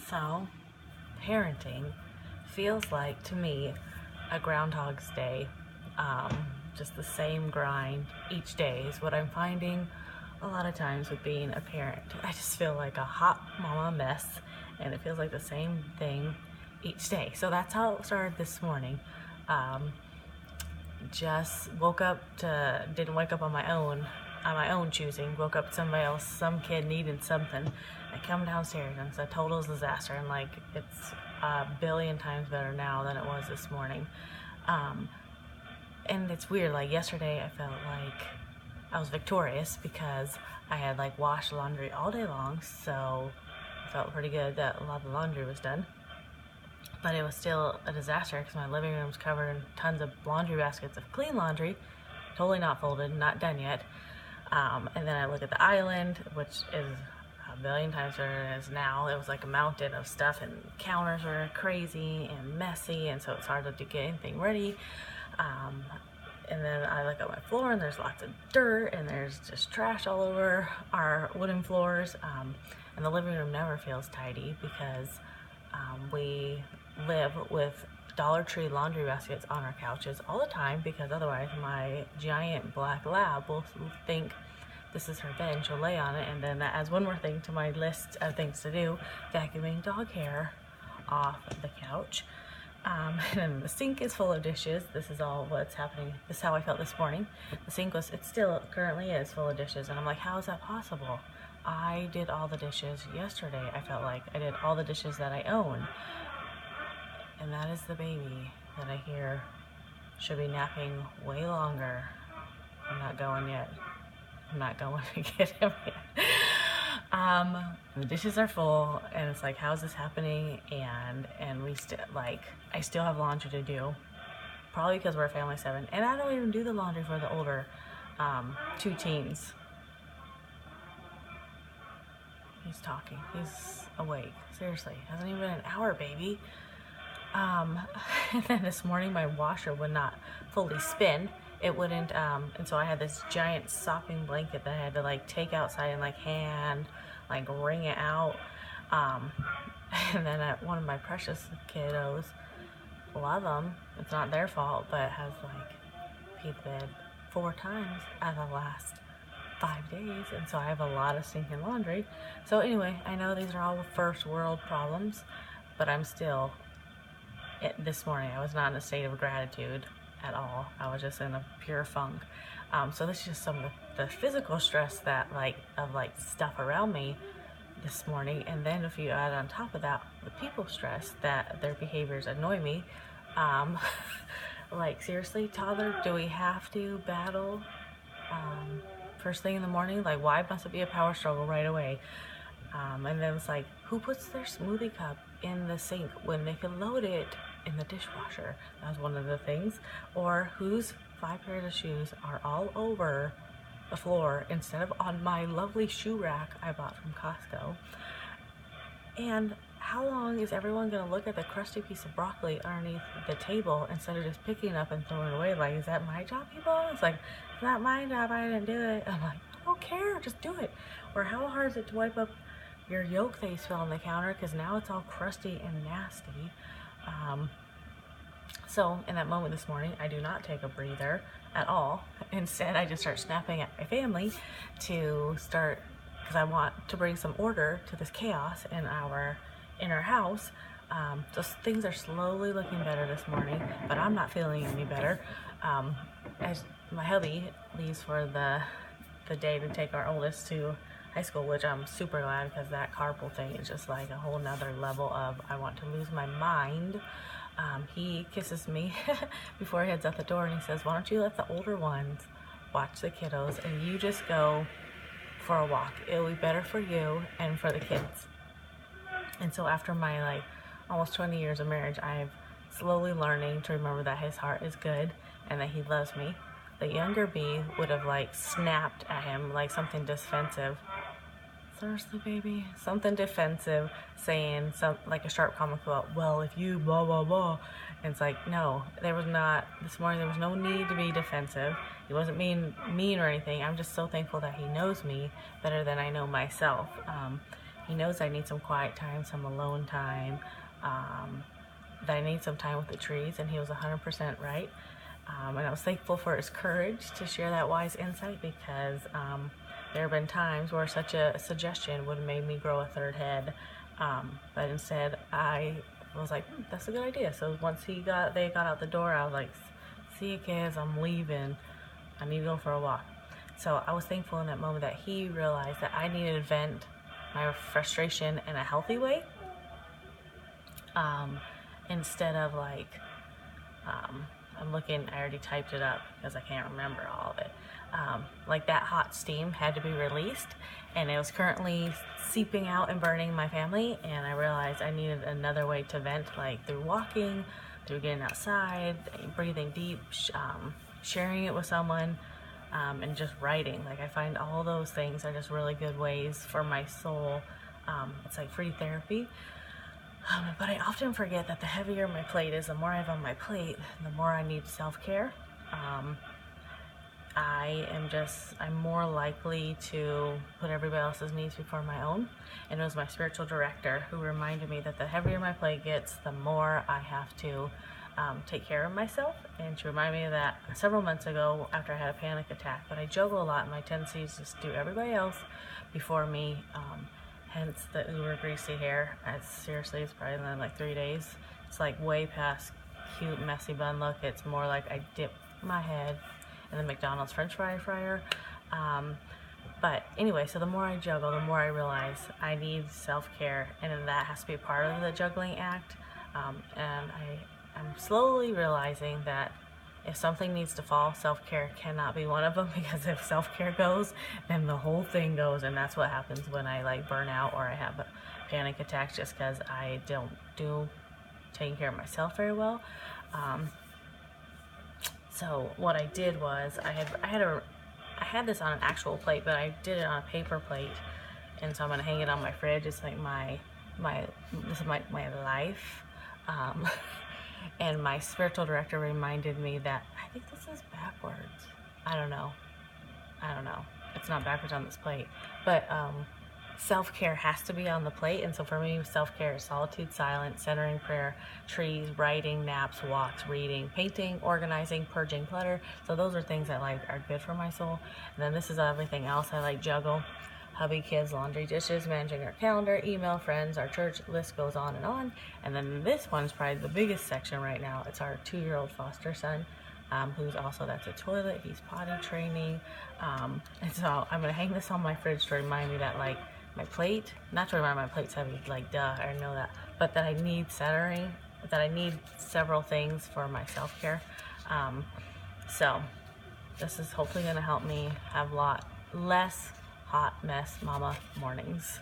So, parenting feels like, to me, a Groundhog's Day. Just the same grind each day is what I'm finding a lot of times with being a parent. I just feel like a hot mama mess, and it feels like the same thing each day. So that's how it started this morning. Just woke up didn't wake up on my own choosing. Woke up somebody else, some kid needed something. I come downstairs and it's a total disaster, and like it's a billion times better now than it was this morning. And it's weird, like yesterday I felt like I was victorious because I had like washed laundry all day long, so I felt pretty good that a lot of the laundry was done. But it was still a disaster because my living room's covered in tons of laundry baskets of clean laundry, totally not folded, not done yet. And then I look at the island, which is a billion times better than it is now. It was like a mountain of stuff, and counters were crazy and messy, and so it's hard to get anything ready. And then I look at my floor and there's lots of dirt and there's just trash all over our wooden floors. And the living room never feels tidy because we live with Dollar Tree laundry baskets on our couches all the time, because otherwise my giant black lab will think this is her bed and she'll lay on it, and then that adds one more thing to my list of things to do, vacuuming dog hair off the couch. And then the sink is full of dishes. This is all what's happening. This is how I felt this morning. The sink it still currently is full of dishes, and I'm like, how is that possible? I did all the dishes yesterday. I felt like I did all the dishes that I own. And that is the baby that I hear should be napping way longer. I'm not going yet. I'm not going to get him yet. The dishes are full, and it's like, how's this happening? And we still, like, I still have laundry to do, probably because we're a family of 7, and I don't even do the laundry for the older 2 teens. He's talking. He's awake. Seriously, hasn't even been an hour, baby. And then this morning my washer would not fully spin. It wouldn't, and so I had this giant sopping blanket that I had to like take outside and like hand, like wring it out. And then one of my precious kiddos, love them, it's not their fault, but has like peed the bed 4 times out of the last 5 days, and so I have a lot of stinking laundry. So anyway, I know these are all first world problems, but I'm still, this morning I was not in a state of gratitude at all. I was just in a pure funk. So this is just some of the physical stress that of stuff around me this morning, and then if you add on top of that the people stress that their behaviors annoy me. Like seriously, toddler, do we have to battle first thing in the morning? Like, why must it be a power struggle right away? And then it's like, who puts their smoothie cup in the sink when they can load it in the dishwasher? That was one of the things. Or whose 5 pairs of shoes are all over the floor instead of on my lovely shoe rack I bought from Costco? And how long is everyone gonna look at the crusty piece of broccoli underneath the table instead of just picking it up and throwing it away? Like, is that my job, people? It's like, it's not my job, I didn't do it. I'm like, I don't care, just do it. Or how hard is it to wipe up your yolk that you spilled on the counter, because now it's all crusty and nasty. So in that moment this morning, I do not take a breather at all. Instead, I just start snapping at my family to start, because I want to bring some order to this chaos in our house. Just things are slowly looking better this morning, but I'm not feeling any better. As my hubby leaves for the day to take our oldest to high school, which I'm super glad, because that carpool thing is just like a whole nother level of I want to lose my mind. He kisses me before he heads out the door, and he says, why don't you let the older ones watch the kiddos and you just go for a walk? It'll be better for you and for the kids. And so after my almost 20 years of marriage, I'm slowly learning to remember that his heart is good and that he loves me. The younger me would have snapped at him like something defensive. Seriously, baby? Something defensive, saying like a sharp comment about, well, if you blah blah blah. And it's like, no, this morning there was no need to be defensive. He wasn't mean or anything. I'm just so thankful that he knows me better than I know myself. He knows I need some quiet time, some alone time, that I need some time with the trees, and he was 100% right. And I was thankful for his courage to share that wise insight, because there have been times where such a suggestion would have made me grow a third head, but instead I was like, that's a good idea. So once they got out the door, I was like, see you kids, I'm leaving, I need to go for a walk. So I was thankful in that moment that he realized that I needed to vent my frustration in a healthy way, instead of like, I'm looking, I already typed it up because I can't remember all of it. Like that hot steam had to be released, and it was currently seeping out and burning my family, and I realized I needed another way to vent, like through walking, through getting outside, breathing deep, sharing it with someone, and just writing. Like I find all those things are just really good ways for my soul. It's like free therapy. But I often forget that the heavier my plate is, the more I have on my plate, the more I need self-care. I'm more likely to put everybody else's needs before my own. And it was my spiritual director who reminded me that the heavier my plate gets, the more I have to take care of myself. And she reminded me of that several months ago after I had a panic attack. But I juggle a lot, and my tendency is just do everybody else before me. Hence the uber greasy hair. Seriously, it's probably been like 3 days. It's like way past cute messy bun look. It's more like I dip my head in the McDonald's French fry fryer. But anyway, so the more I juggle, the more I realize I need self-care, and then that has to be part of the juggling act. And I'm slowly realizing that if something needs to fall, self-care cannot be one of them, because if self-care goes, then the whole thing goes. And that's what happens when I like burn out or I have a panic attacks, just because I don't do taking care of myself very well. So what I did was I had this on an actual plate, but I did it on a paper plate, and so I'm gonna hang it on my fridge. It's like this is my life. And my spiritual director reminded me that I think this is backwards. I don't know. It's not backwards on this plate, but self-care has to be on the plate. And so for me, self-care is solitude, silence, centering, prayer, trees, writing, naps, walks, reading, painting, organizing, purging clutter. So those are things that like are good for my soul. And then this is everything else I like juggle: hubby, kids, laundry, dishes, managing our calendar, email, friends, our church, list goes on and on. And then this one's probably the biggest section right now. It's our 2-year-old foster son, who's also, that's a toilet, he's potty training. And so I'm gonna hang this on my fridge to remind me that like my plate, not to remind my plate's heavy, like duh, I know that, but that I need centering, that I need several things for my self-care. So this is hopefully gonna help me have a lot less hot mess mama mornings.